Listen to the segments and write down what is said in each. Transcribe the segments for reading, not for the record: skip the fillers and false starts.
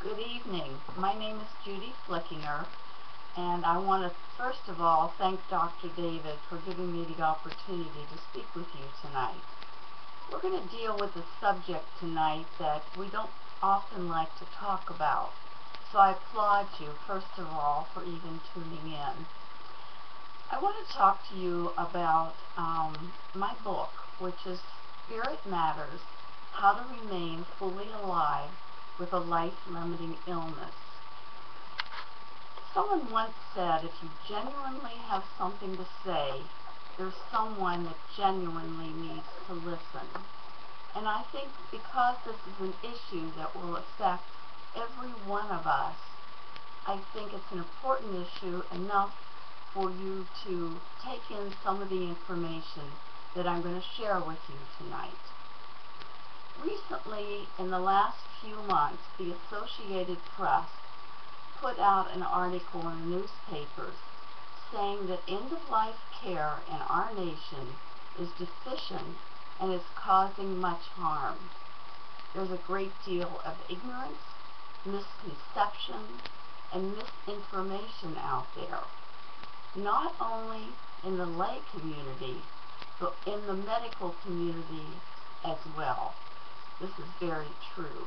Good evening. My name is Judy Flickinger, and I want to first of all thank Dr. David for giving me the opportunity to speak with you tonight. We're going to deal with a subject tonight that we don't often like to talk about, so I applaud you first of all for even tuning in. I want to talk to you about my book, which is Spirit Matters: How to Remain Fully Alive with a Life-Limiting Illness. Someone once said, if you genuinely have something to say, there's someone that genuinely needs to listen. And I think because this is an issue that will affect every one of us, I think it's an important issue enough for you to take in some of the information that I'm going to share with you tonight. Recently, in the last few months, the Associated Press put out an article in the newspapers saying that end-of-life care in our nation is deficient and is causing much harm. There's a great deal of ignorance, misconception, and misinformation out there, not only in the lay community, but in the medical community as well. This is very true.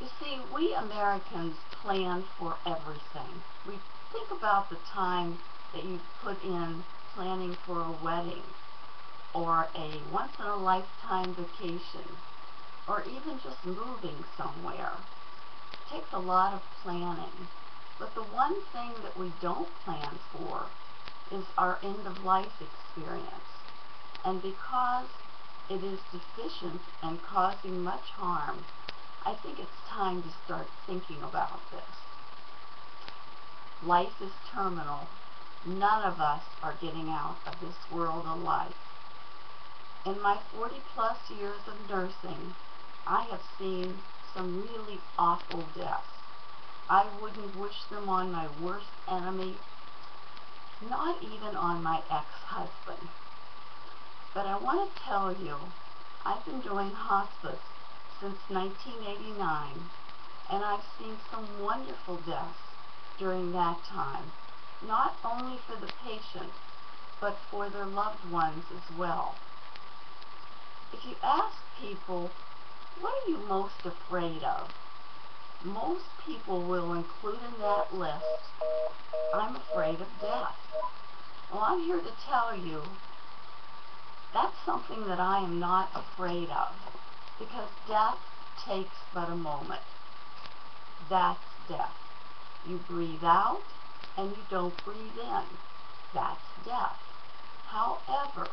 You see, we Americans plan for everything. We think about the time that you put in planning for a wedding, or a once-in-a-lifetime vacation, or even just moving somewhere. It takes a lot of planning. But the one thing that we don't plan for is our end-of-life experience. And because it is deficient and causing much harm, I think it's time to start thinking about this. Life is terminal. None of us are getting out of this world alive. In my 40-plus years of nursing, I have seen some really awful deaths. I wouldn't wish them on my worst enemy, not even on my ex-husband. But I want to tell you, I've been doing hospice since 1989, and I've seen some wonderful deaths during that time, not only for the patient, but for their loved ones as well. If you ask people, what are you most afraid of? Most people will include in that list, I'm afraid of death. Well, I'm here to tell you, that's something that I am not afraid of, because death takes but a moment. That's death. You breathe out and you don't breathe in. That's death. However,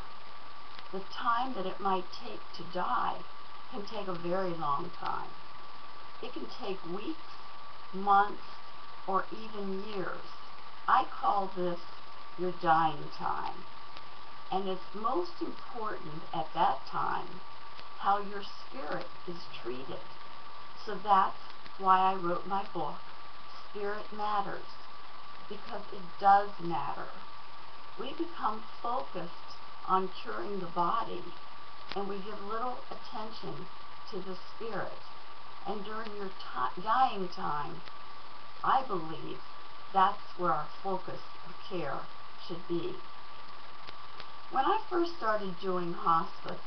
the time that it might take to die can take a very long time. It can take weeks, months, or even years. I call this your dying time. And it's most important at that time how your spirit is treated. So that's why I wrote my book, Spirit Matters, because it does matter. We become focused on curing the body, and we give little attention to the spirit. And during your dying time, I believe that's where our focus of care should be. When I first started doing hospice,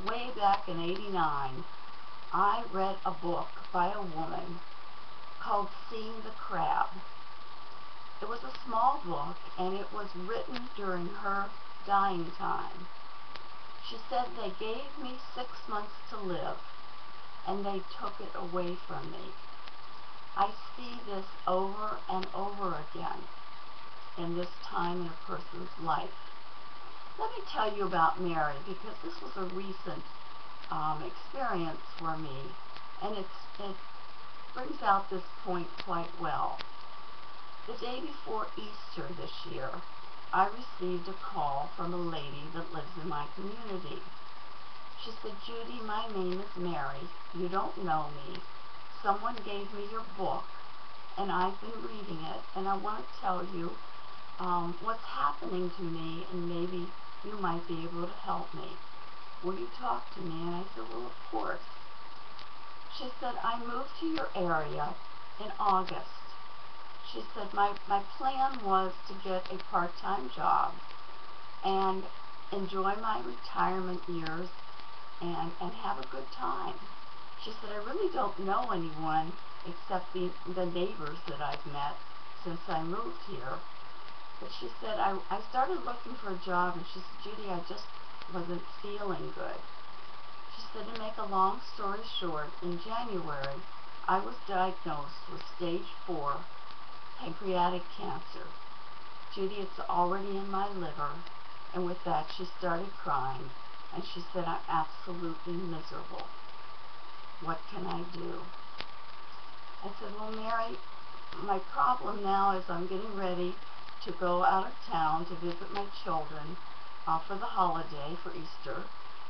way back in '89, I read a book by a woman called Seeing the Crab. It was a small book, and it was written during her dying time. She said, they gave me 6 months to live, and they took it away from me. I see this over and over again in this time in a person's life. Let me tell you about Mary, because this was a recent experience for me, and it brings out this point quite well. The day before Easter this year, I received a call from a lady that lives in my community. She said, Judy, my name is Mary. You don't know me. Someone gave me your book, and I've been reading it, and I want to tell you what's happening to me, and maybe you might be able to help me. Will you talk to me? And I said, well, of course. She She said, I moved to your area in August. She said, my plan was to get a part-time job and enjoy my retirement years and have a good time. She said, I really don't know anyone except the neighbors that I've met since I moved here. But she said, I started looking for a job, and she said, Judy, I just wasn't feeling good. She said, to make a long story short, in January, I was diagnosed with stage 4 pancreatic cancer. Judy, it's already in my liver. And with that, she started crying, and she said, I'm absolutely miserable. What can I do? I said, well, Mary, my problem now is I'm getting ready to go out of town to visit my children for the holiday, for Easter,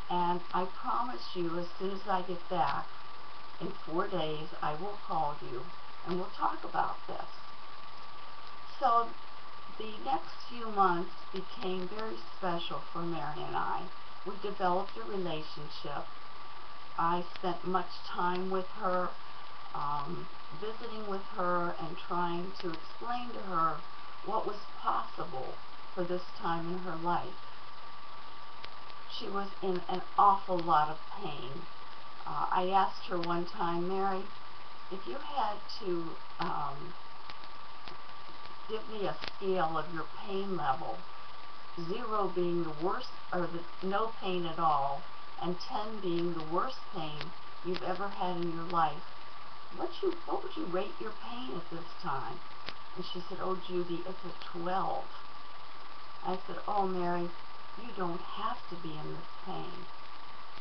and I promise you, as soon as I get back, in 4 days, I will call you, and we'll talk about this. So the next few months became very special for Mary and I. We developed a relationship. I spent much time with her, visiting with her and trying to explain to her what was possible for this time in her life. She was in an awful lot of pain. I asked her one time, Mary, if you had to give me a scale of your pain level, 0 being the worst, or no pain at all, and 10 being the worst pain you've ever had in your life, what would you rate your pain at this time? And she said, oh, Judy, it's a 12. I said, oh, Mary, you don't have to be in this pain.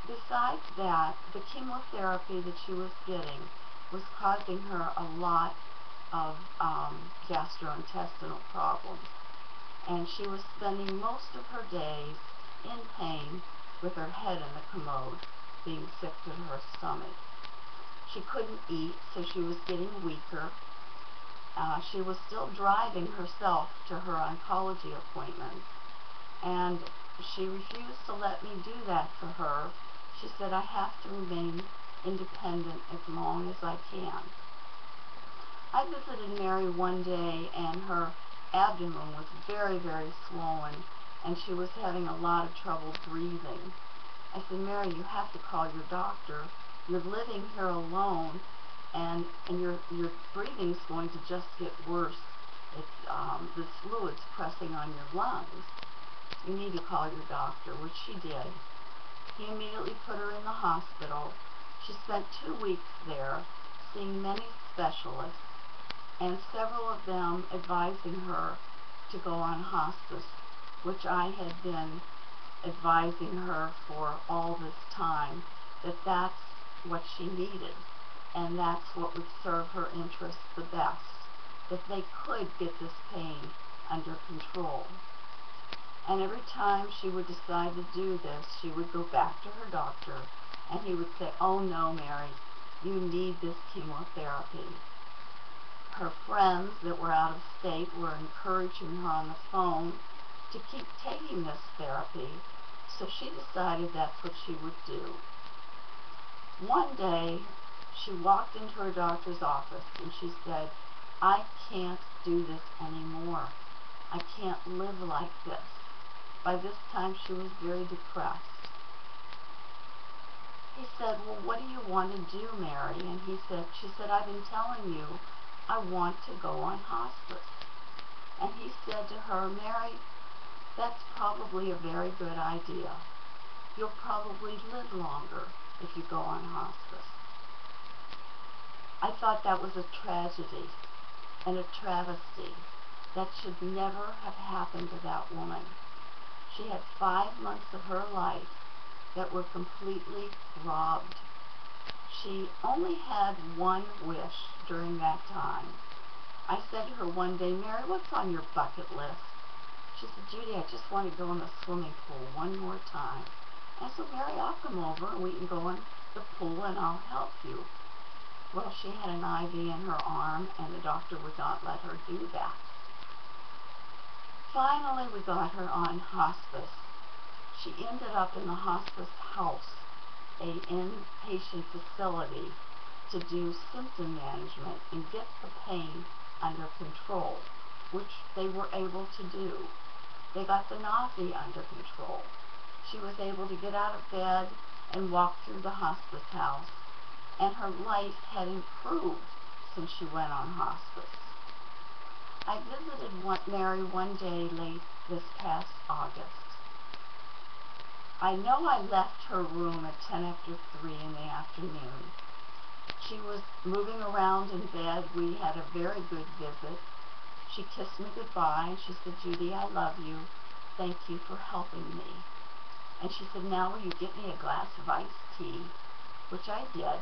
Besides that, the chemotherapy that she was getting was causing her a lot of gastrointestinal problems. And she was spending most of her days in pain with her head in the commode, being sick to her stomach. She couldn't eat, so she was getting weaker. She was still driving herself to her oncology appointments, and she refused to let me do that for her. She said, I have to remain independent as long as I can. I visited Mary one day, and her abdomen was very, very swollen, and she was having a lot of trouble breathing. I said, Mary, you have to call your doctor. You're living here alone, and your breathing's going to just get worse. It's this fluid's pressing on your lungs. You need to call your doctor, which she did. He immediately put her in the hospital. She spent 2 weeks there, seeing many specialists, and several of them advising her to go on hospice, which I had been advising her for all this time, that that's what she needed, and that's what would serve her interests the best, if they could get this pain under control. And every time she would decide to do this, she would go back to her doctor, and he would say, oh no, Mary, you need this chemotherapy. Her friends that were out of state were encouraging her on the phone to keep taking this therapy, so she decided that's what she would do. One day, she walked into her doctor's office and she said, I can't do this anymore. I can't live like this. By this time, she was very depressed. He said, well, what do you want to do, Mary? And she said, I've been telling you, I want to go on hospice. And he said to her, Mary, that's probably a very good idea. You'll probably live longer if you go on hospice. I thought that was a tragedy and a travesty. That should never have happened to that woman. She had 5 months of her life that were completely robbed. She only had one wish during that time. I said to her one day, Mary, what's on your bucket list? She said, Judy, I just want to go in the swimming pool one more time. I said, Mary, I'll come over and we can go in the pool and I'll help you. Well, she had an IV in her arm, and the doctor would not let her do that. Finally, we got her on hospice. She ended up in the hospice house, an inpatient facility, to do symptom management and get the pain under control, which they were able to do. They got the nausea under control. She was able to get out of bed and walk through the hospice house, and her life had improved since she went on hospice. I visited Mary one day late this past August. I know I left her room at 10 after 3 in the afternoon. She was moving around in bed. We had a very good visit. She kissed me goodbye and she said, "Judy, I love you. Thank you for helping me." And she said, "Now will you get me a glass of iced tea?" Which I did.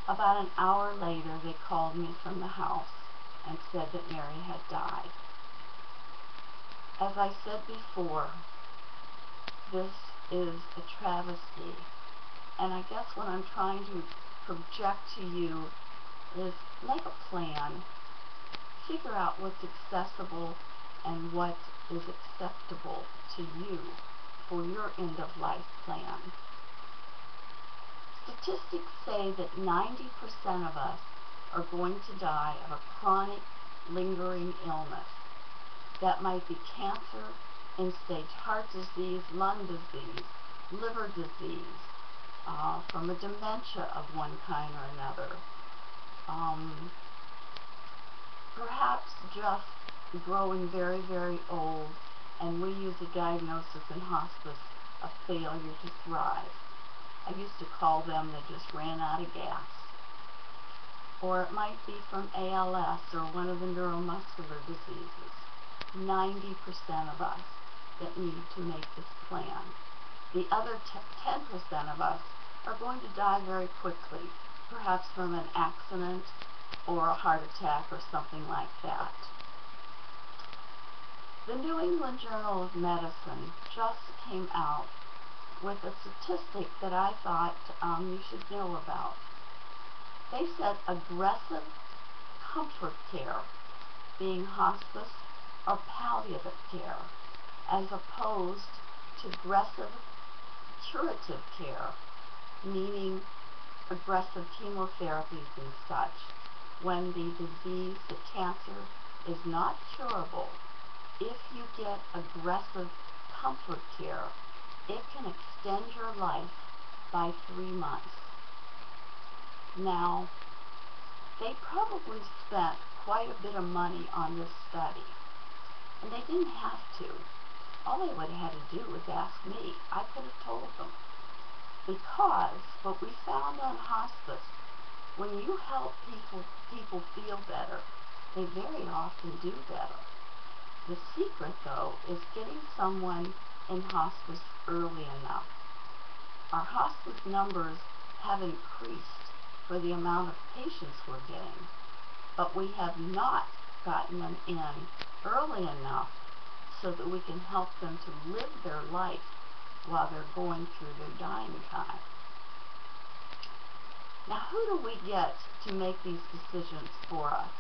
About an hour later, they called me from the house and said that Mary had died. As I said before, this is a travesty. And I guess what I'm trying to project to you is make a plan. Figure out what's accessible and what is acceptable to you for your end-of-life plan. Statistics say that 90% of us are going to die of a chronic, lingering illness. That might be cancer, end-stage heart disease, lung disease, liver disease, from a dementia of one kind or another. Perhaps just growing very, very old, and we use a diagnosis in hospice of failure to thrive. I used to call them they just ran out of gas. Or it might be from ALS or one of the neuromuscular diseases. 90% of us that need to make this plan. The other 10% of us are going to die very quickly, perhaps from an accident or a heart attack or something like that. The New England Journal of Medicine just came out with a statistic that I thought you should know about. They said aggressive comfort care, being hospice or palliative care, as opposed to aggressive curative care, meaning aggressive chemotherapies and such, when the disease, the cancer, is not curable. If you get aggressive comfort care, it can extend your life by 3 months. Now, they probably spent quite a bit of money on this study, and they didn't have to. All they would have had to do was ask me. I could have told them. Because what we found on hospice, when you help people feel better, they very often do better. The secret, though, is getting someone in hospice early enough. Our hospice numbers have increased for the amount of patients we're getting, but we have not gotten them in early enough so that we can help them to live their life while they're going through their dying time. Now, who do we get to make these decisions for us?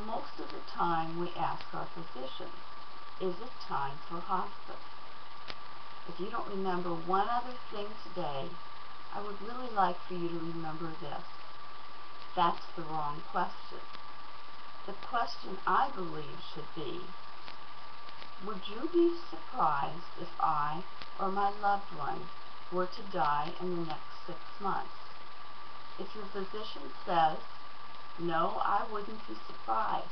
Most of the time we ask our physicians, is it time for hospice? If you don't remember one other thing today, I would really like for you to remember this. That's the wrong question. The question, I believe, should be, would you be surprised if I or my loved one were to die in the next 6 months? If your physician says, no, I wouldn't be surprised,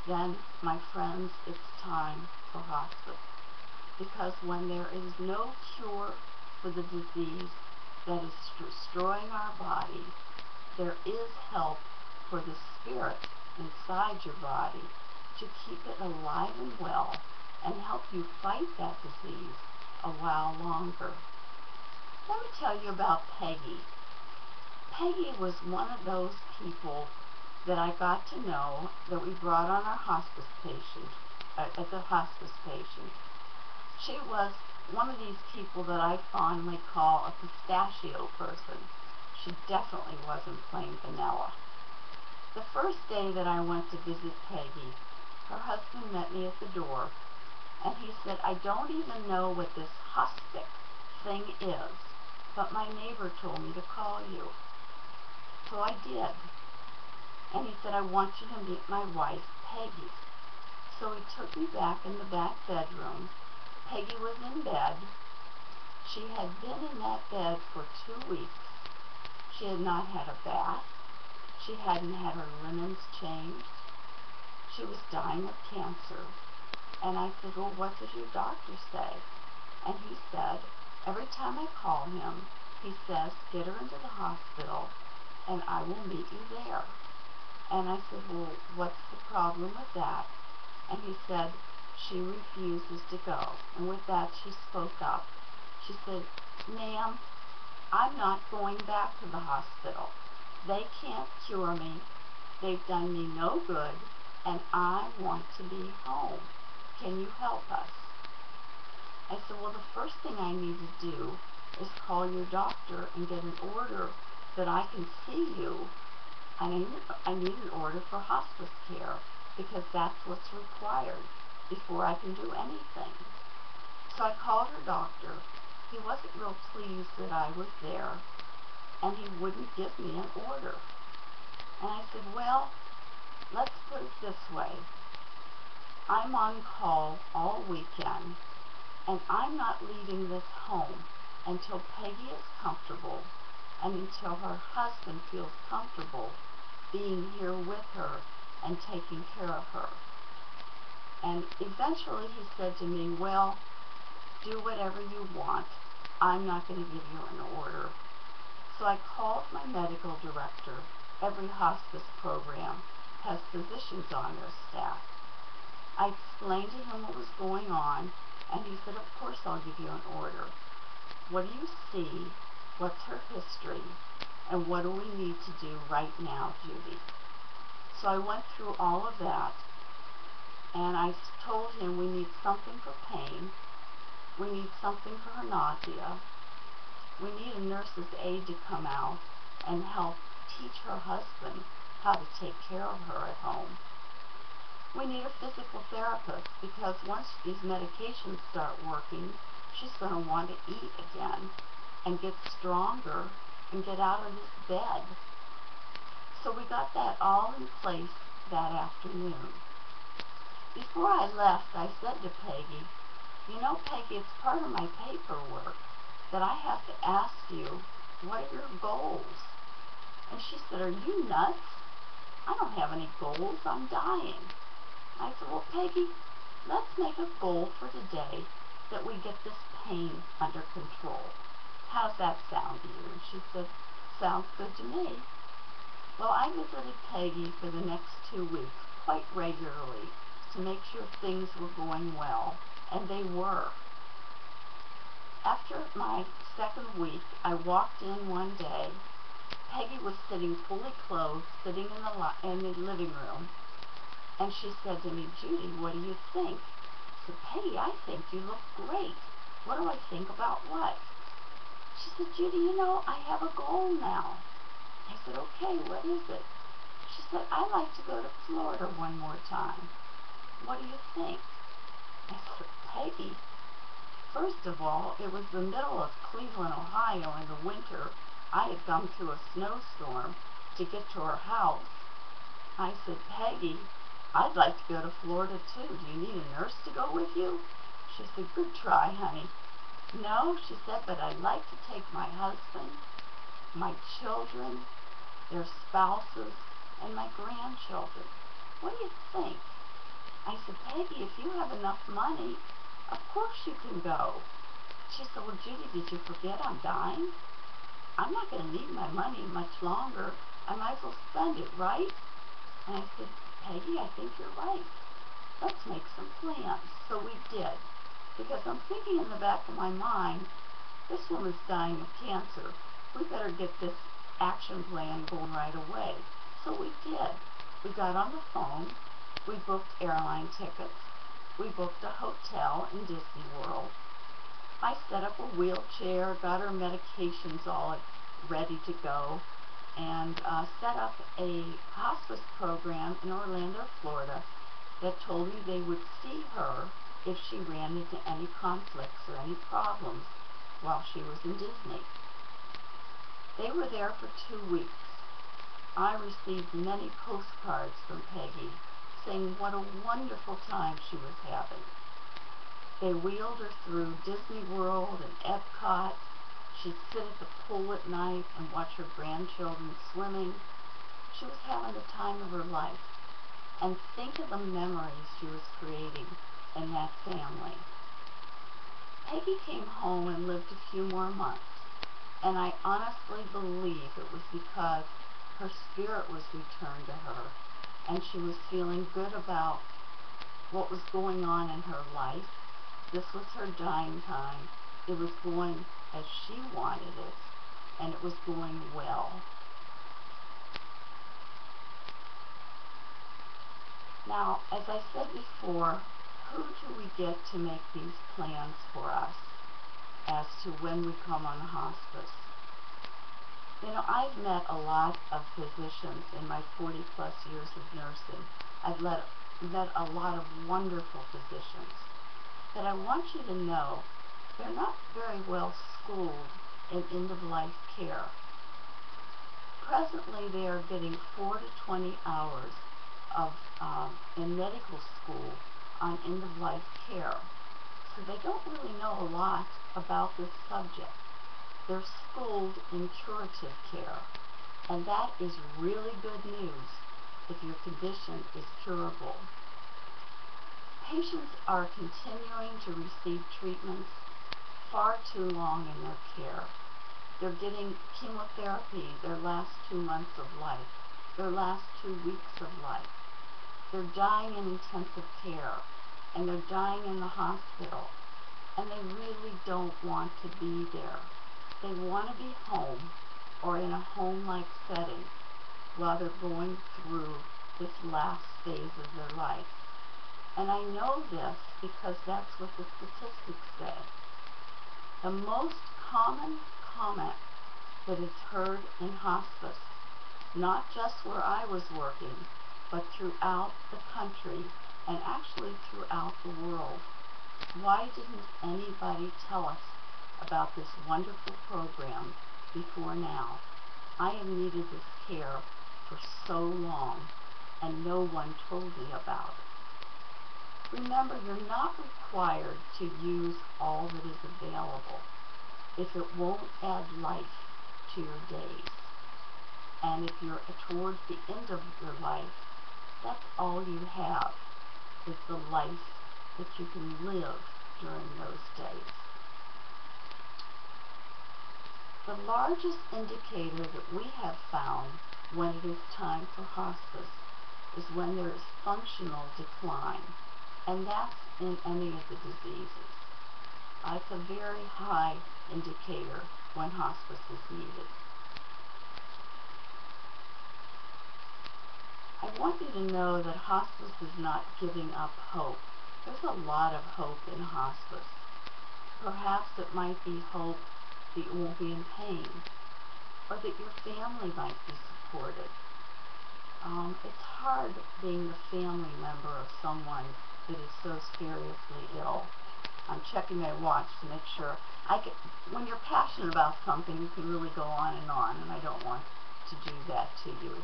then, my friends, it's time for hospice. Because when there is no cure for the disease that is destroying our body, there is help for the spirit inside your body to keep it alive and well and help you fight that disease a while longer. Let me tell you about Peggy. Peggy was one of those people that I got to know that we brought on our hospice patient, as a hospice patient. She was one of these people that I fondly call a pistachio person. She definitely wasn't plain vanilla. The first day that I went to visit Peggy, her husband met me at the door, and he said, I don't even know what this hospice thing is, but my neighbor told me to call you. So I did. And he said, I want you to meet my wife, Peggy. So he took me back in the back bedroom. Peggy was in bed. She had been in that bed for 2 weeks. She had not had a bath. She hadn't had her linens changed. She was dying of cancer. And I said, well, what did your doctor say? And he said, every time I call him, he says, get her into the hospital and I will meet you there. And I said, well, what's the problem with that? And he said, she refuses to go. And with that, she spoke up. She said, ma'am, I'm not going back to the hospital. They can't cure me. They've done me no good, and I want to be home. Can you help us? I said, well, the first thing I need to do is call your doctor and get an order that I can see you. And I need an order for hospice care because that's what's required before I can do anything. So I called her doctor. He wasn't real pleased that I was there, and he wouldn't give me an order. And I said, well, let's put it this way. I'm on call all weekend, and I'm not leaving this home until Peggy is comfortable and until her husband feels comfortable being here with her and taking care of her. And eventually he said to me, well, do whatever you want. I'm not going to give you an order. So I called my medical director. Every hospice program has physicians on their staff. I explained to him what was going on, and he said, of course I'll give you an order. What do you see? What's her history? And what do we need to do right now, Judy? So I went through all of that, and I told him we need something for pain. We need something for her nausea. We need a nurse's aide to come out and help teach her husband how to take care of her at home. We need a physical therapist because once these medications start working, she's going to want to eat again and get stronger and get out of this bed. So we got that all in place that afternoon. Before I left, I said to Peggy, you know, Peggy, it's part of my paperwork that I have to ask you, what are your goals? And she said, are you nuts? I don't have any goals. I'm dying. I said, well, Peggy, let's make a goal for today that we get this pain under control. How's that sound to you? And she said, sounds good to me. Well, I visited Peggy for the next 2 weeks quite regularly to make sure things were going well, and they were. After my second week, I walked in one day. Peggy was sitting fully clothed, sitting in the living room, and she said to me, Judy, what do you think? I said, Peggy, I think you look great. What do I think about what? She said, Judy, you know, I have a goal now. I said, okay, what is it? She said, I'd like to go to Florida one more time. What do you think? I said, Peggy, first of all, it was the middle of Cleveland, Ohio in the winter. I had come through a snowstorm to get to her house. I said, Peggy, I'd like to go to Florida too. Do you need a nurse to go with you? She said, good try, honey. No, she said, but I'd like to take my husband, my children, their spouses, and my grandchildren. What do you think? I said, Peggy, if you have enough money, of course you can go. She said, well, Judy, did you forget I'm dying? I'm not going to need my money much longer. I might as well spend it, right? And I said, Peggy, I think you're right. Let's make some plans. So we did. Because I'm thinking in the back of my mind, this woman's dying of cancer. We better get this action plan going right away. So we did. We got on the phone. We booked airline tickets. We booked a hotel in Disney World. I set up a wheelchair, got her medications all ready to go, and set up a hospice program in Orlando, Florida, that told me they would see her if she ran into any conflicts or any problems while she was in Disney. They were there for 2 weeks. I received many postcards from Peggy saying what a wonderful time she was having. They wheeled her through Disney World and Epcot. She'd sit at the pool at night and watch her grandchildren swimming. She was having the time of her life. And think of the memories she was creating in that family. Peggy came home and lived a few more months, and I honestly believe it was because her spirit was returned to her, and she was feeling good about what was going on in her life. This was her dying time. It was going as she wanted it, and it was going well. Now, as I said before, who do we get to make these plans for us as to when we come on hospice? You know, I've met a lot of physicians in my 40-plus years of nursing. I've met a lot of wonderful physicians. But I want you to know they're not very well schooled in end-of-life care. Presently, they are getting 4 to 20 hours of in medical school on end-of-life care. So they don't really know a lot about this subject. They're schooled in curative care, and that is really good news if your condition is curable. Patients are continuing to receive treatments far too long in their care. They're getting chemotherapy their last 2 months of life, their last 2 weeks of life. They're dying in intensive care, and they're dying in the hospital, and they really don't want to be there. They want to be home or in a home-like setting while they're going through this last phase of their life. And I know this because that's what the statistics say. The most common comment that is heard in hospice, not just where I was working, but throughout the country and actually throughout the world. Why didn't anybody tell us about this wonderful program before now? I have needed this care for so long, and no one told me about it. Remember, you're not required to use all that is available if it won't add life to your days. And if you're towards the end of your life, that's all you have, is the life that you can live during those days. The largest indicator that we have found when it is time for hospice is when there is functional decline, and that's in any of the diseases. It's a very high indicator when hospice is needed. I want you to know that hospice is not giving up hope. There's a lot of hope in hospice. Perhaps it might be hope that you won't be in pain, or that your family might be supported. It's hard being the family member of someone that is so seriously ill. I'm checking my watch to make sure. When you're passionate about something, you can really go on, and I don't want to do that to you.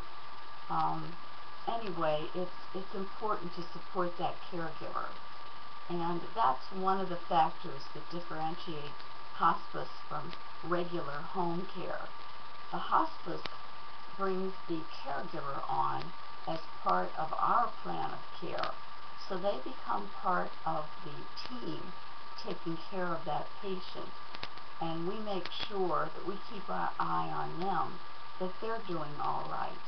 Anyway, it's important to support that caregiver, and that's one of the factors that differentiates hospice from regular home care. The hospice brings the caregiver on as part of our plan of care, so they become part of the team taking care of that patient, and we make sure that we keep our eye on them, that they're doing all right,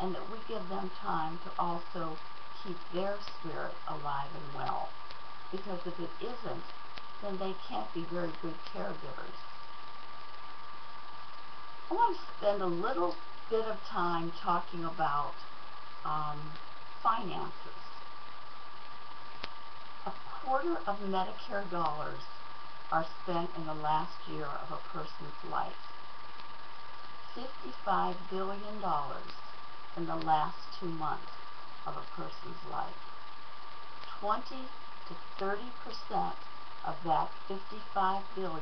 and that we give them time to also keep their spirit alive and well, because if it isn't, then they can't be very good caregivers. I want to spend a little bit of time talking about finances. A quarter of Medicare dollars are spent in the last year of a person's life. $55 billion in the last 2 months of a person's life. 20 to 30% of that $55 billion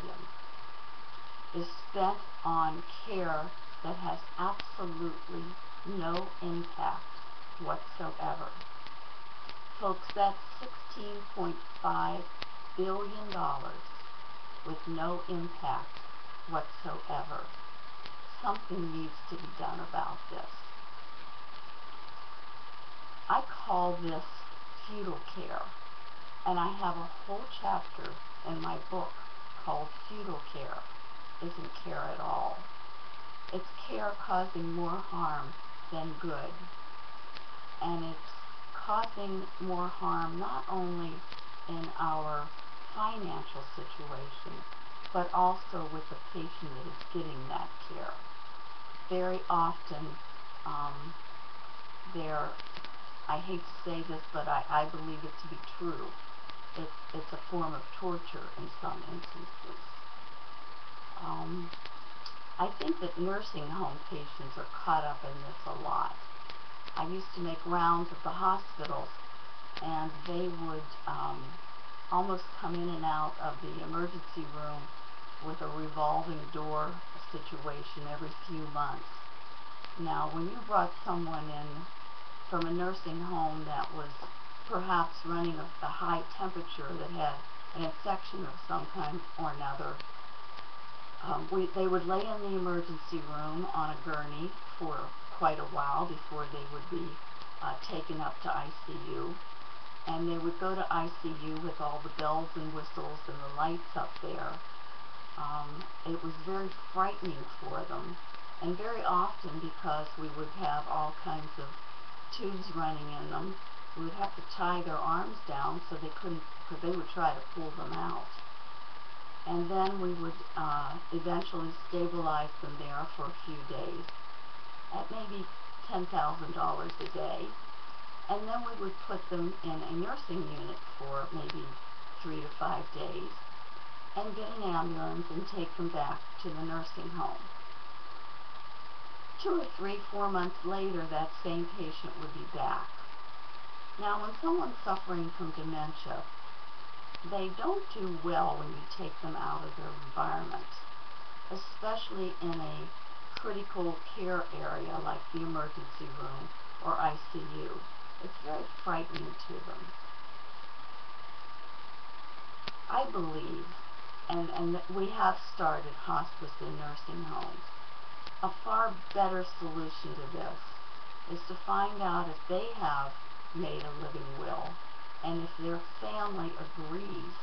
is spent on care that has absolutely no impact whatsoever. Folks, that's $16.5 billion with no impact whatsoever. Something needs to be done about this. I call this feudal care, and I have a whole chapter in my book called Feudal Care Isn't Care at All. It's care causing more harm than good, and it's causing more harm not only in our financial situation, but also with the patient that is getting that care. Very often, I hate to say this, but I believe it to be true. It's a form of torture in some instances. I think that nursing home patients are caught up in this a lot. I used to make rounds at the hospitals, and they would almost come in and out of the emergency room with a revolving door situation every few months. Now, when you brought someone in from a nursing home that was perhaps running a high temperature, that had an infection of some kind or another, they would lay in the emergency room on a gurney for quite a while before they would be taken up to ICU. And they would go to ICU with all the bells and whistles and the lights up there. It was very frightening for them. And very often, because we would have all kinds of tubes running in them, we would have to tie their arms down so they couldn't, because they would try to pull them out. And then we would eventually stabilize them there for a few days at maybe $10,000 a day. And then we would put them in a nursing unit for maybe 3 to 5 days and get an ambulance and take them back to the nursing home. 2 or 3, 4 months later, that same patient would be back. Now, when someone's suffering from dementia, they don't do well when you take them out of their environment, especially in a critical care area like the emergency room or ICU. It's very frightening to them. I believe, and we have started hospice in nursing homes, a far better solution to this is to find out if they have made a living will and if their family agrees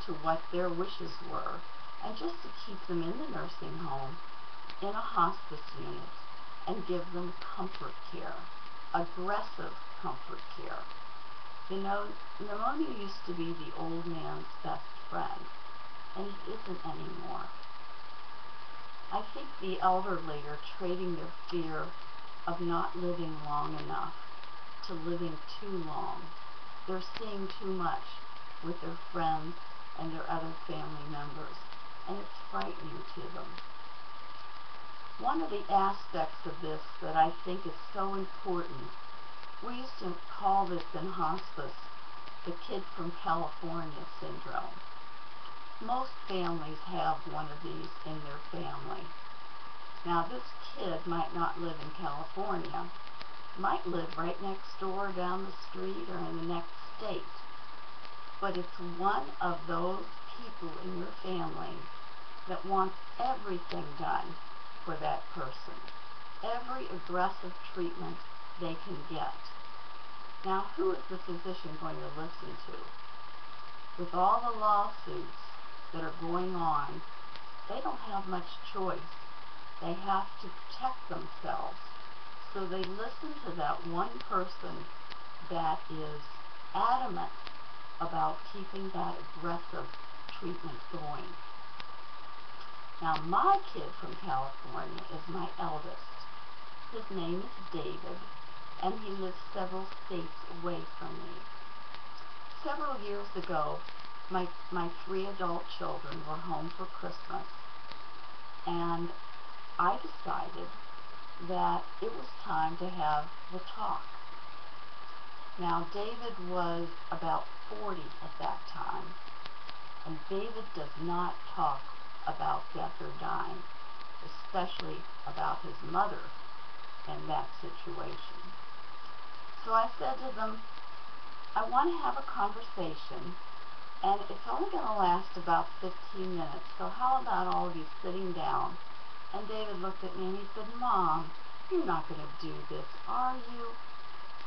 to what their wishes were, and just to keep them in the nursing home in a hospice unit and give them comfort care, aggressive comfort care. You know, pneumonia used to be the old man's best friend, and it isn't anymore. I think the elderly are trading their fear of not living long enough to living too long. They're seeing too much with their friends and their other family members, and it's frightening to them. One of the aspects of this that I think is so important, we used to call this in hospice the kid from California syndrome. Most families have one of these in their family. Now, this kid might not live in California, might live right next door, down the street, or in the next state. But it's one of those people in your family that wants everything done for that person, every aggressive treatment they can get. Now, who is the physician going to listen to? With all the lawsuits that are going on, they don't have much choice. They have to protect themselves. So they listen to that one person that is adamant about keeping that aggressive treatment going. Now, my kid from California is my eldest. His name is David, and he lives several states away from me. Several years ago, my 3 adult children were home for Christmas, and I decided that it was time to have the talk. Now, David was about 40 at that time, and David does not talk about death or dying, especially about his mother in that situation. So I said to them, I want to have a conversation, and it's only going to last about 15 minutes, so how about all of you sitting down? And David looked at me and he said, Mom, you're not going to do this, are you?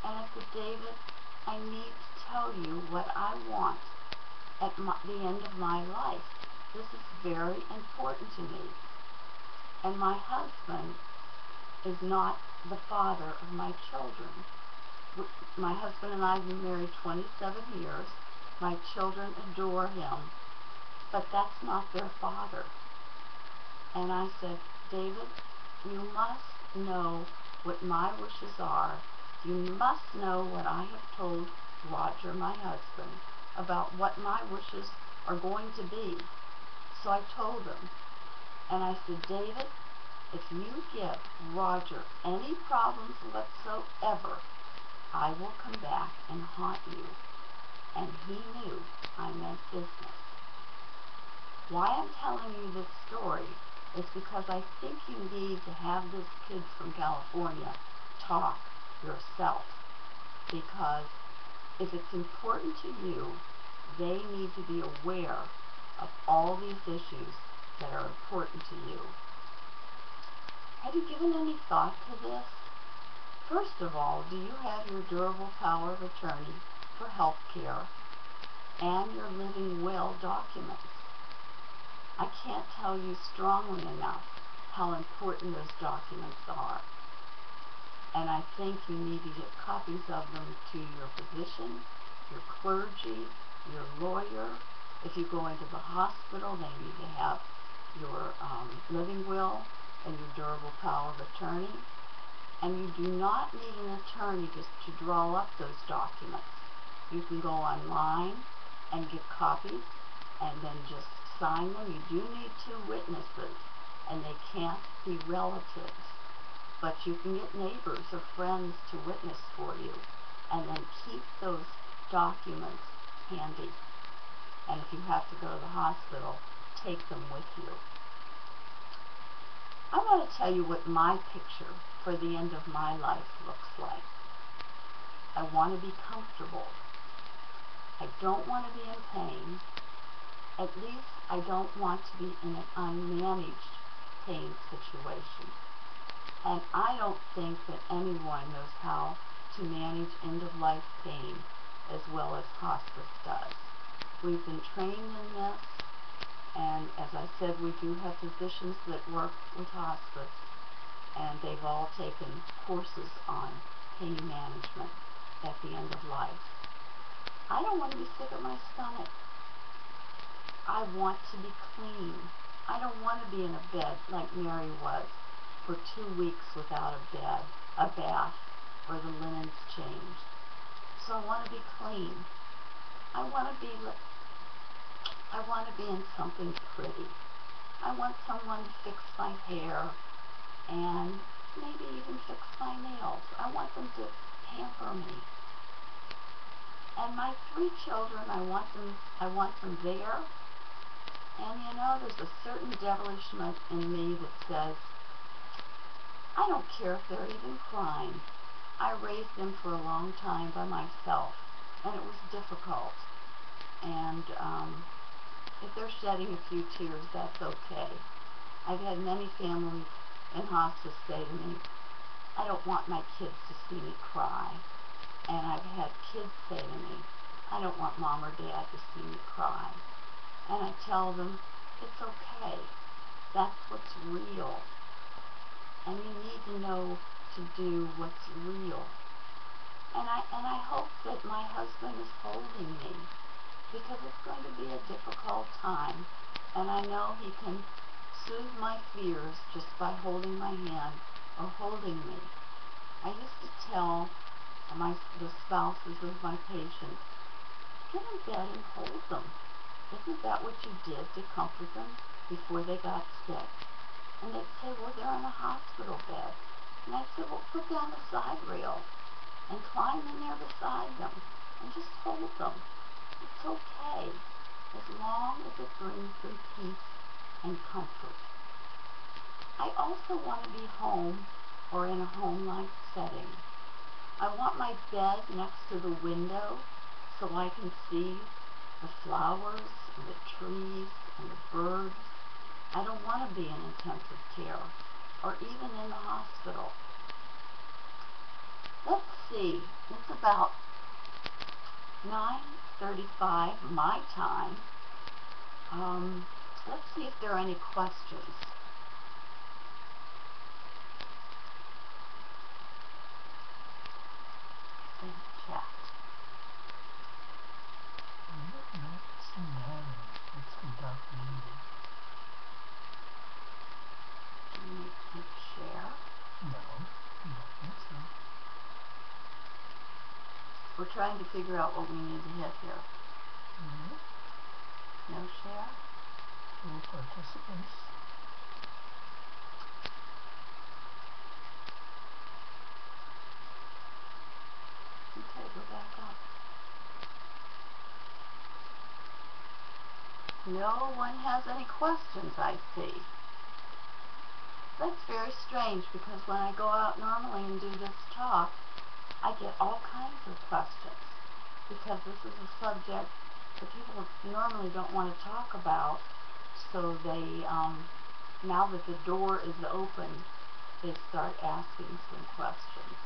And I said, David, I need to tell you what I want at the end of my life. This is very important to me. And my husband is not the father of my children. My husband and I have been married 27 years. My children adore him, but that's not their father. And I said, David, you must know what my wishes are. You must know what I have told Roger, my husband, about what my wishes are going to be. So I told him, and I said, David, if you give Roger any problems whatsoever, I will come back and haunt you. And he knew I meant business. Why I'm telling you this story is because I think you need to have this kid from California talk yourself. Because if it's important to you, they need to be aware of all these issues that are important to you. Have you given any thought to this? First of all, do you have your durable power of attorney for health care and your living will documents? I can't tell you strongly enough how important those documents are. And I think you need to get copies of them to your physician, your clergy, your lawyer. If you go into the hospital, they need to have your living will and your durable power of attorney. And you do not need an attorney just to draw up those documents. You can go online and get copies and then just sign them. You do need 2 witnesses, and they can't be relatives. But you can get neighbors or friends to witness for you, and then keep those documents handy. And if you have to go to the hospital, take them with you. I want to tell you what my picture for the end of my life looks like. I want to be comfortable. I don't want to be in pain. At least I don't want to be in an unmanaged pain situation. And I don't think that anyone knows how to manage end-of-life pain as well as hospice does. We've been trained in this, and as I said, we do have physicians that work with hospice, and they've all taken courses on pain management at the end of life. I don't want to be sick at my stomach. I want to be clean. I don't want to be in a bed like Mary was for 2 weeks without a bath, or the linens changed. So I want to be clean. I want to be in something pretty. I want someone to fix my hair and maybe even fix my nails. I want them to pamper me. And my 3 children, I want them there. And you know, there's a certain devilishment in me that says, I don't care if they're even crying. I raised them for a long time by myself, and it was difficult. And if they're shedding a few tears, that's okay. I've had many families in hospice say to me, I don't want my kids to see me cry. And I've had kids say to me, I don't want mom or dad to see me cry. And I tell them, it's okay. That's what's real. And you need to know to do what's real. And I hope that my husband is holding me, because it's going to be a difficult time. And I know he can soothe my fears just by holding my hand or holding me. I used to tell the spouses of my patients, get in bed and hold them. Isn't that what you did to comfort them before they got sick? And they'd say, well, they're on a hospital bed. And I said, well, put down the side rail and climb in there beside them and just hold them. It's okay, as long as it brings them peace and comfort. I also want to be home or in a home-like setting. I want my bed next to the window so I can see the flowers and the trees and the birds. I don't want to be in intensive care or even in the hospital. Let's see, it's about 9:35 my time. Let's see if there are any questions. In the chat. No, it seem to have any. It's from Dr. Judy. Do you need to share? No, I don't think so. We're trying to figure out what we need to hit here. No share? No participants. Okay, go back up. No one has any questions, I see. That's very strange because when I go out normally and do this talk, I get all kinds of questions because this is a subject that people normally don't want to talk about, so they, now that the door is open, they start asking some questions.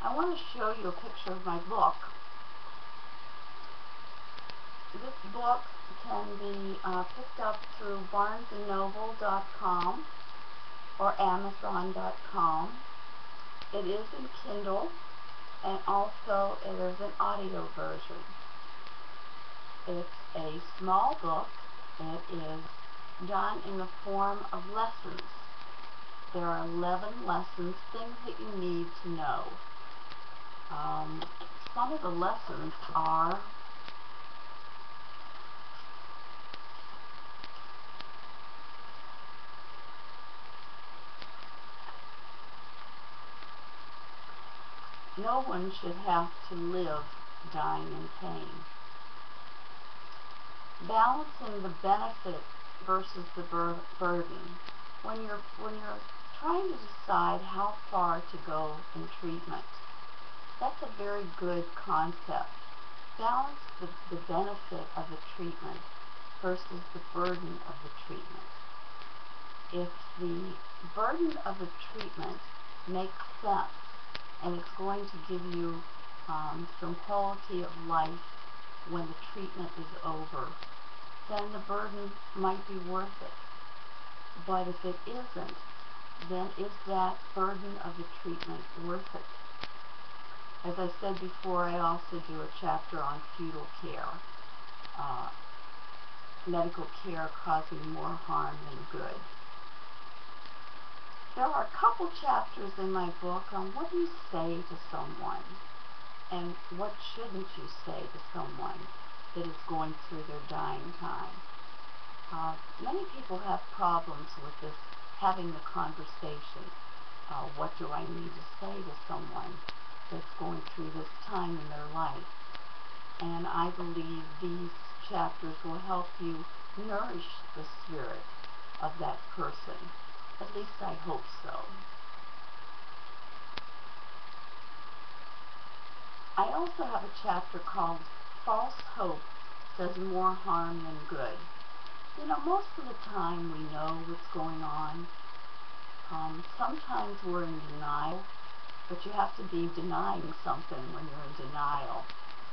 I want to show you a picture of my book. This book can be picked up through barnesandnoble.com or amazon.com. It is in Kindle, and also there's an audio version. It's a small book. It is done in the form of lessons. There are 11 lessons, things that you need to know. Some of the lessons are no one should have to live dying in pain. Balancing the benefit versus the burden. When you're trying to decide how far to go in treatment, that's a very good concept. Balance the benefit of the treatment versus the burden of the treatment. If the burden of the treatment makes sense and it's going to give you some quality of life when the treatment is over, then the burden might be worth it. But if it isn't, then is that burden of the treatment worth it? As I said before, I also do a chapter on fetal care, medical care causing more harm than good. There are a couple chapters in my book on what do you say to someone and what shouldn't you say to someone that is going through their dying time. Many people have problems with this, having the conversation. What do I need to say to someone that's going through this time in their life? And I believe these chapters will help you nourish the spirit of that person. At least I hope so. I also have a chapter called False Hope Does More Harm Than Good. You know, most of the time we know what's going on. Sometimes we're in denial, but you have to be denying something when you're in denial.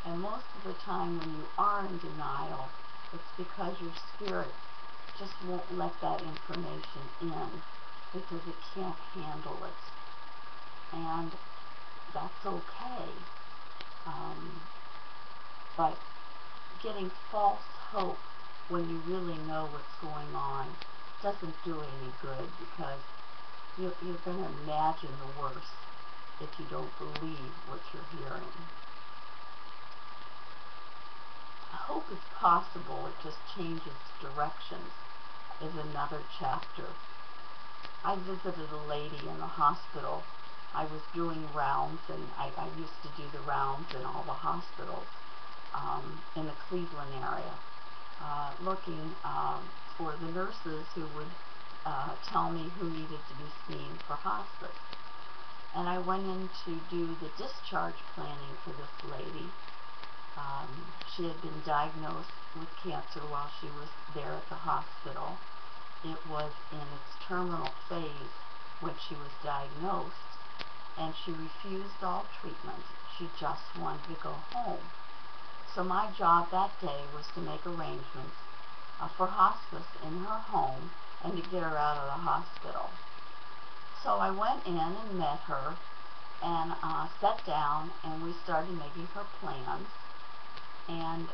And most of the time when you are in denial, it's because your spirit just won't let that information in because it can't handle it. And that's okay. But getting false hope when you really know what's going on doesn't do any good because you're going to imagine the worst if you don't believe what you're hearing. Hope is possible, it just changes directions, is another chapter. I visited a lady in the hospital. I was doing rounds, and I used to do the rounds in all the hospitals in the Cleveland area, looking for the nurses who would tell me who needed to be seen for hospice. And I went in to do the discharge planning for this lady. She had been diagnosed with cancer while she was there at the hospital. It was in its terminal phase when she was diagnosed, and she refused all treatment. She just wanted to go home. So my job that day was to make arrangements for hospice in her home and to get her out of the hospital. So I went in and met her and sat down, and we started making her plans. And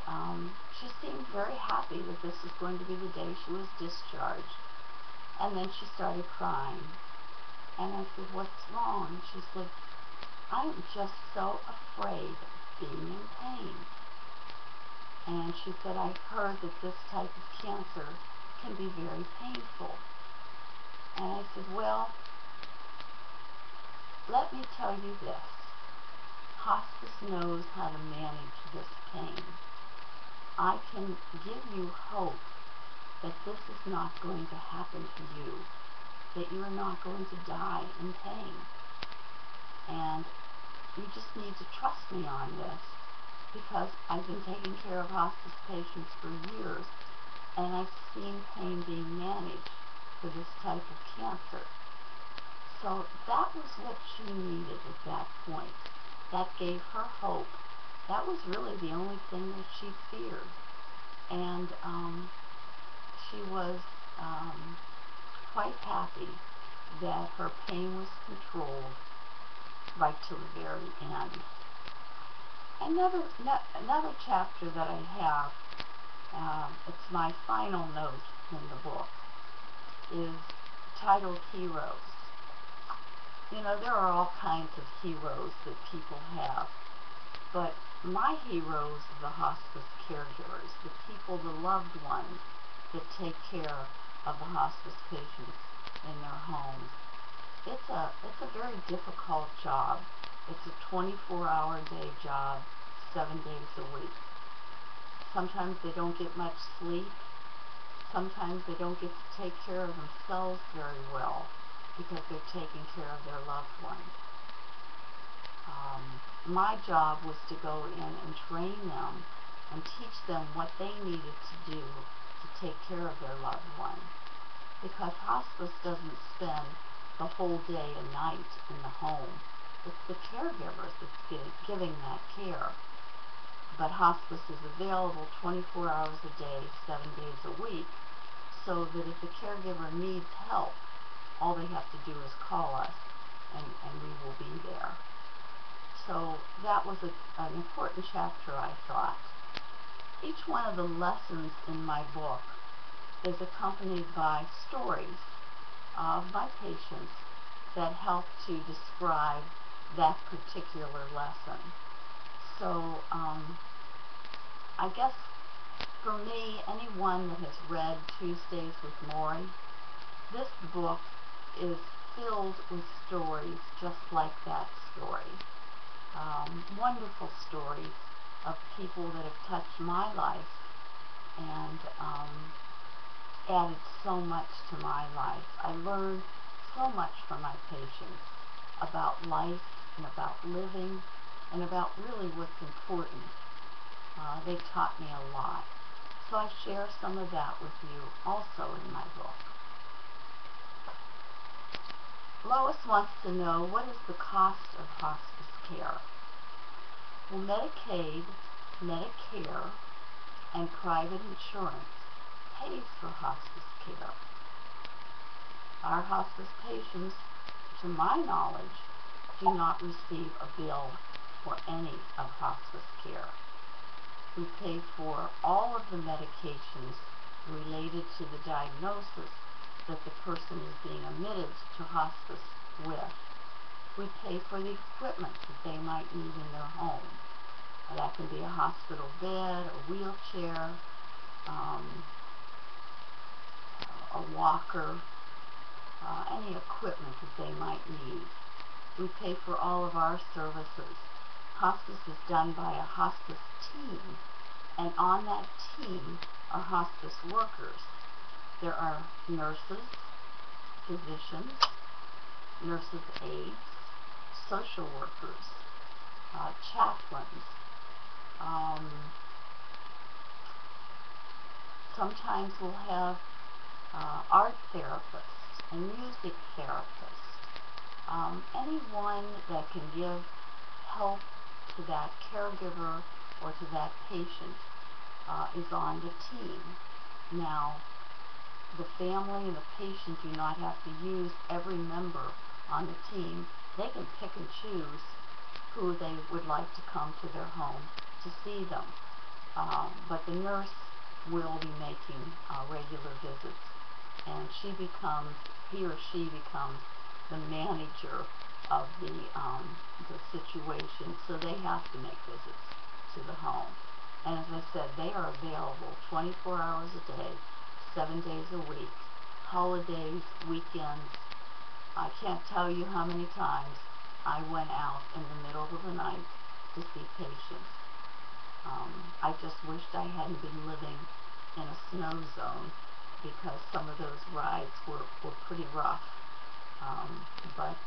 she seemed very happy that this was going to be the day she was discharged. And then she started crying. And I said, "What's wrong?" She said, "I'm just so afraid of being in pain." And she said, "I've heard that this type of cancer can be very painful." And I said, "Well, let me tell you this. Hospice knows how to manage this pain. I can give you hope that this is not going to happen to you, that you are not going to die in pain. And you just need to trust me on this, because I've been taking care of hospice patients for years, and I've seen pain being managed for this type of cancer." So that was what she needed at that point. That gave her hope. That was really the only thing that she feared. And she was quite happy that her pain was controlled right till the very end. Another chapter that I have, it's my final note in the book, is titled Heroes. You know, there are all kinds of heroes that people have, but my heroes are the hospice caregivers, the people, the loved ones that take care of the hospice patients in their homes. It's a very difficult job. It's a 24-hour-day job, 7 days a week. Sometimes they don't get much sleep. Sometimes they don't get to take care of themselves very well, because they're taking care of their loved ones. My job was to go in and train them and teach them what they needed to do to take care of their loved one, because hospice doesn't spend the whole day and night in the home. It's the caregivers that's giving that care. But hospice is available 24 hours a day, 7 days a week, so that if the caregiver needs help, all they have to do is call us, and we will be there. So that was an important chapter, I thought. Each one of the lessons in my book is accompanied by stories of my patients that help to describe that particular lesson. So I guess for me, anyone that has read Tuesdays with Maury, this book is filled with stories just like that story. Wonderful stories of people that have touched my life and added so much to my life. I learned so much from my patients about life and about living and about really what's important. They taught me a lot. So I share some of that with you also in my book. Lois wants to know, what is the cost of hospice care? Well, Medicaid, Medicare, and private insurance pays for hospice care. Our hospice patients, to my knowledge, do not receive a bill for any of hospice care. We pay for all of the medications related to the diagnosis that the person is being admitted to hospice with. We pay for the equipment that they might need in their home. That can be a hospital bed, a wheelchair, a walker, any equipment that they might need. We pay for all of our services. Hospice is done by a hospice team, and on that team are hospice workers. There are nurses, physicians, nurses' aides, social workers, chaplains. Sometimes we'll have art therapists and music therapists. Anyone that can give help to that caregiver or to that patient is on the team. Now, the family and the patient do not have to use every member on the team. They can pick and choose who they would like to come to their home to see them. But the nurse will be making regular visits, and he or she becomes the manager of the situation, so they have to make visits to the home. And as I said, they are available 24 hours a day, 7 days a week, holidays, weekends. I can't tell you how many times I went out in the middle of the night to see patients. I just wished I hadn't been living in a snow zone, because some of those rides were pretty rough. But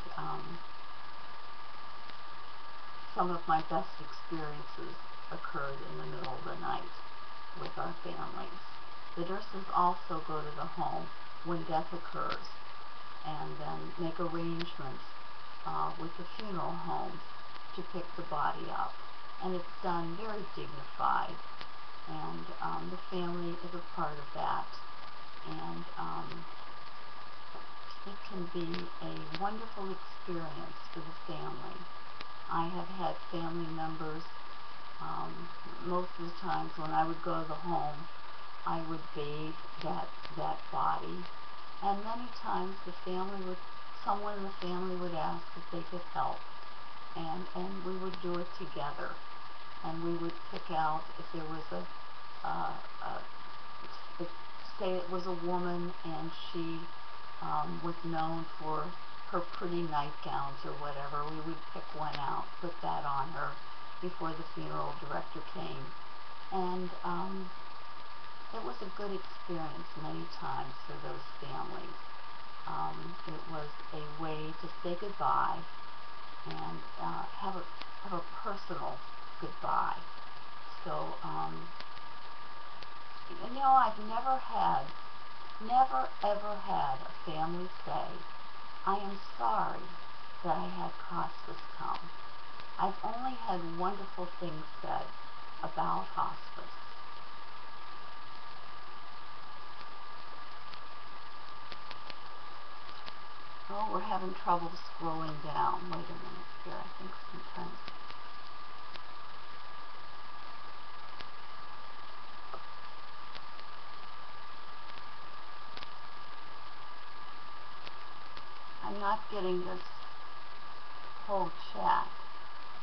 some of my best experiences occurred in the middle of the night with our families. The nurses also go to the home when death occurs and then make arrangements with the funeral homes to pick the body up. And it's done very dignified, and the family is a part of that. And it can be a wonderful experience for the family. I have had family members, most of the times when I would go to the home, I would bathe that body, and many times someone in the family would ask if they could help, and we would do it together, and we would pick out if there was say it was a woman and she was known for her pretty nightgowns or whatever, we would pick one out, put that on her before the funeral director came. And it was a good experience many times for those families. It was a way to say goodbye and have a personal goodbye. So, I've never ever had a family say, I am sorry that I had hospice come. I've only had wonderful things said about hospice. Oh, we're having trouble scrolling down. Wait a minute here. I think sometimes. I'm not getting this whole chat.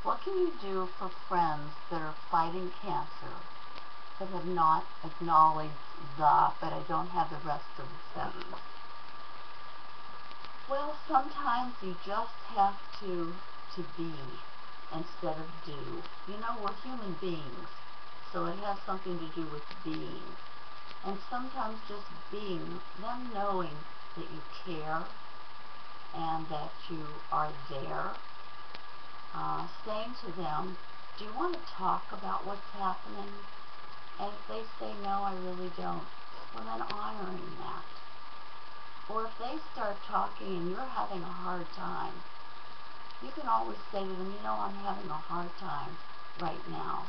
What can you do for friends that are fighting cancer but have not acknowledged but I don't have the rest of the sentence? Well, sometimes you just have to be instead of do. We're human beings, so it has something to do with being. And sometimes just being, them knowing that you care and that you are there, saying to them, do you want to talk about what's happening? And if they say, no, I really don't, well then honoring that. Or if they start talking and you're having a hard time, you can always say to them, I'm having a hard time right now,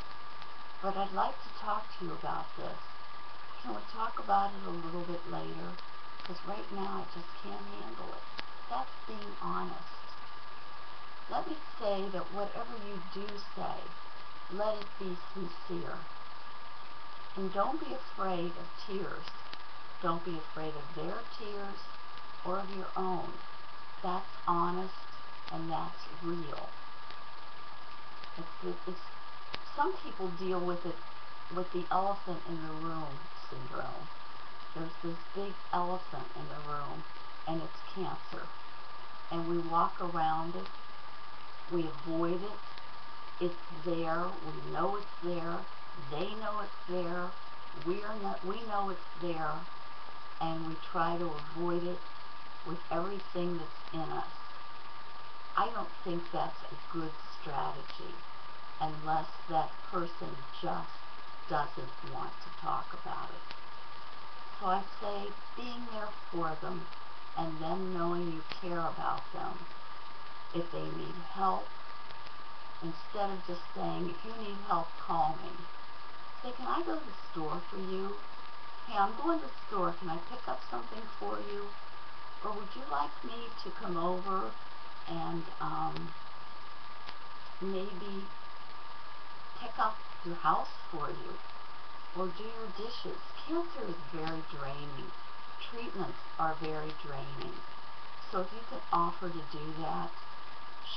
but I'd like to talk to you about this. Can we talk about it a little bit later? Because right now I just can't handle it. That's being honest. Let me say that whatever you do say, let it be sincere. And don't be afraid of tears. Don't be afraid of their tears or of your own. That's honest and that's real. Some people deal with it with the elephant in the room syndrome. There's this big elephant in the room and it's cancer. And we walk around it. We avoid it. It's there. We know it's there. They know it's there. We know it's there. and we try to avoid it with everything that's in us. I don't think that's a good strategy unless that person just doesn't want to talk about it. So I say being there for them and them knowing you care about them. If they need help, instead of just saying, if you need help, call me. Say, can I go to the store for you? Hey, I'm going to the store. Can I pick up something for you? Or would you like me to come over and maybe pick up your house for you? Or do your dishes? Cancer is very draining. Treatments are very draining. So if you can offer to do that,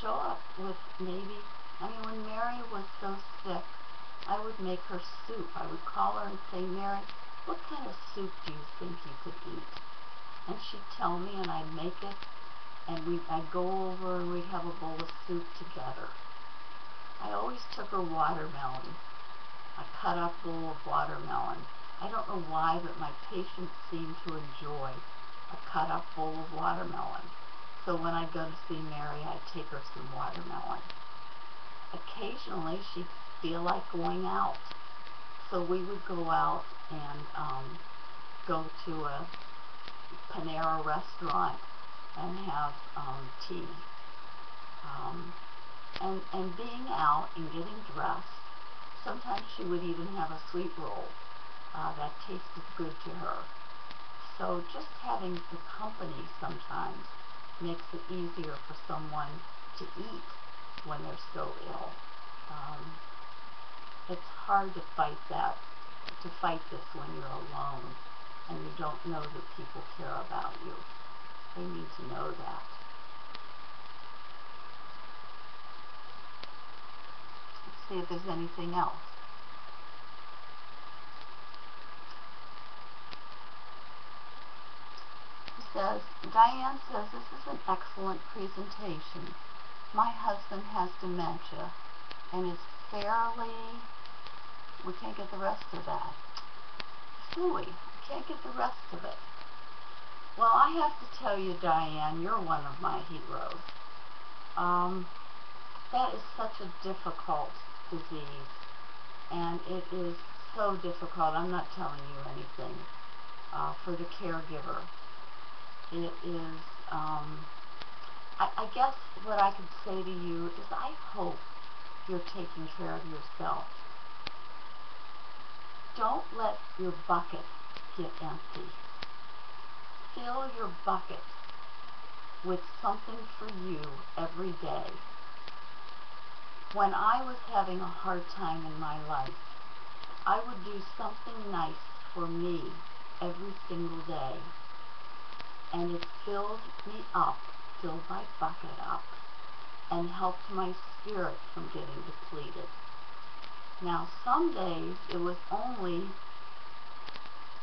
show up with maybe, when Mary was so sick, I would make her soup. I would call her and say, Mary, what kind of soup do you think you could eat? And she'd tell me, and I'd make it, and I'd go over and we'd have a bowl of soup together. I always took her watermelon, a cut up bowl of watermelon. I don't know why, but my patients seem to enjoy a cut up bowl of watermelon. So when I'd go to see Mary, I'd take her some watermelon. Occasionally, she'd feel like going out. So we would go out and go to a Panera restaurant and have tea. And being out and getting dressed, sometimes she would even have a sweet roll that tasted good to her. So just having the company sometimes makes it easier for someone to eat when they're so ill. It's hard to fight this when you're alone and you don't know that people care about you. They need to know that. Let's see if there's anything else. Diane says, this is an excellent presentation. My husband has dementia and is fairly, we can't get the rest of that. Phooey, I can't get the rest of it. Well, I have to tell you, Diane, you're one of my heroes. That is such a difficult disease, and it is so difficult. I'm not telling you anything for the caregiver. It is, I guess what I could say to you is I hope you're taking care of yourself. Don't let your bucket get empty. Fill your bucket with something for you every day. When I was having a hard time in my life, I would do something nice for me every single day. And it filled me up, filled my bucket up, and helped my spirit from getting depleted. Now, some days it was only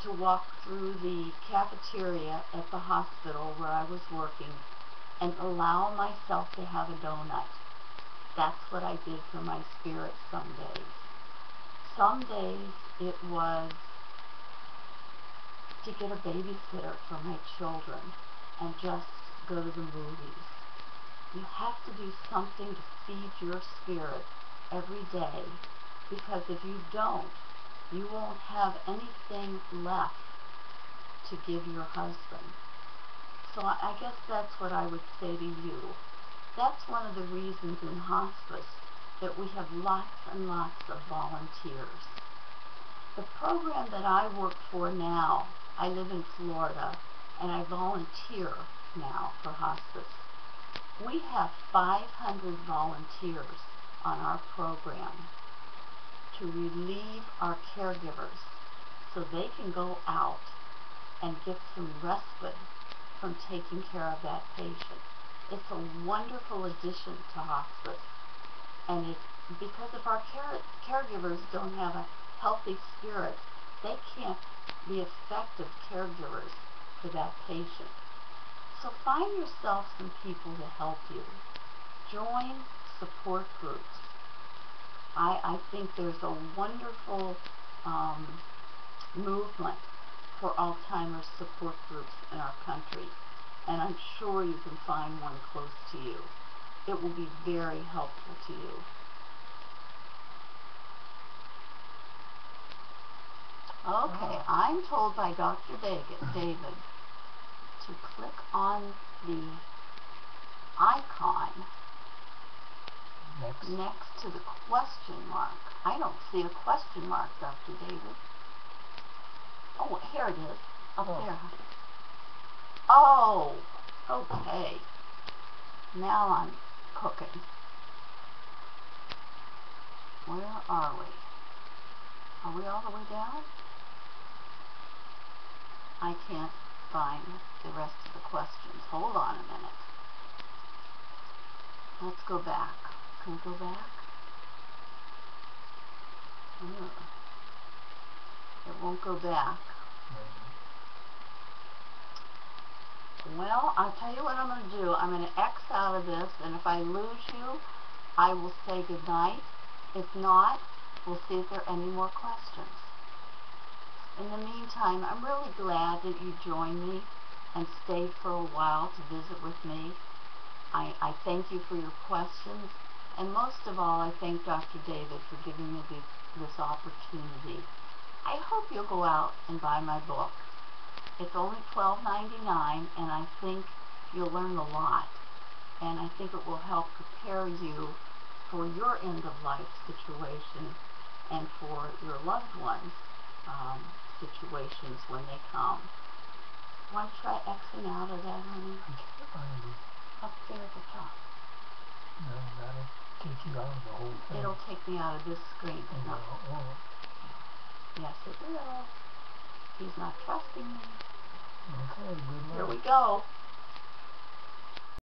to walk through the cafeteria at the hospital where I was working and allow myself to have a donut. That's what I did for my spirit some days. Some days it was to get a babysitter for my children and just go to the movies. You have to do something to feed your spirit every day, because if you don't, you won't have anything left to give your husband. So I guess that's what I would say to you. That's one of the reasons in hospice that we have lots and lots of volunteers. The program that I work for now, I live in Florida, and I volunteer now for hospice. We have 500 volunteers on our program to relieve our caregivers so they can go out and get some respite from taking care of that patient. It's a wonderful addition to hospice, and because if our caregivers don't have a healthy spirit, they can't be effective caregivers for that patient. So find yourself some people to help you. Join support groups. I think there's a wonderful movement for Alzheimer's support groups in our country, and I'm sure you can find one close to you. It will be very helpful to you. Okay, I'm told by Dr. David to click on the icon next to the question mark. I don't see a question mark, Dr. David. Oh, here it is, up there. Oh, okay. Now I'm cooking. Where are we? Are we all the way down? I can't find the rest of the questions. Hold on a minute. Let's go back. Can we go back? It won't go back. Well, I'll tell you what I'm going to do. I'm going to X out of this, and if I lose you, I will say goodnight. If not, we'll see if there are any more questions. In the meantime, I'm really glad that you joined me and stayed for a while to visit with me. I thank you for your questions, and most of all, I thank Dr. David for giving me this opportunity. I hope you'll go out and buy my book. It's only $12.99, and I think you'll learn a lot, and I think it will help prepare you for your end-of-life situation and for your loved ones' situations when they come. Want to try Xing out of that, honey? I can't find it. Up there at the top. No, that'll take you out of the whole thing. It'll take me out of this screen. No, it won't. Yes, it will. He's not trusting me. Okay, good luck. Here we go.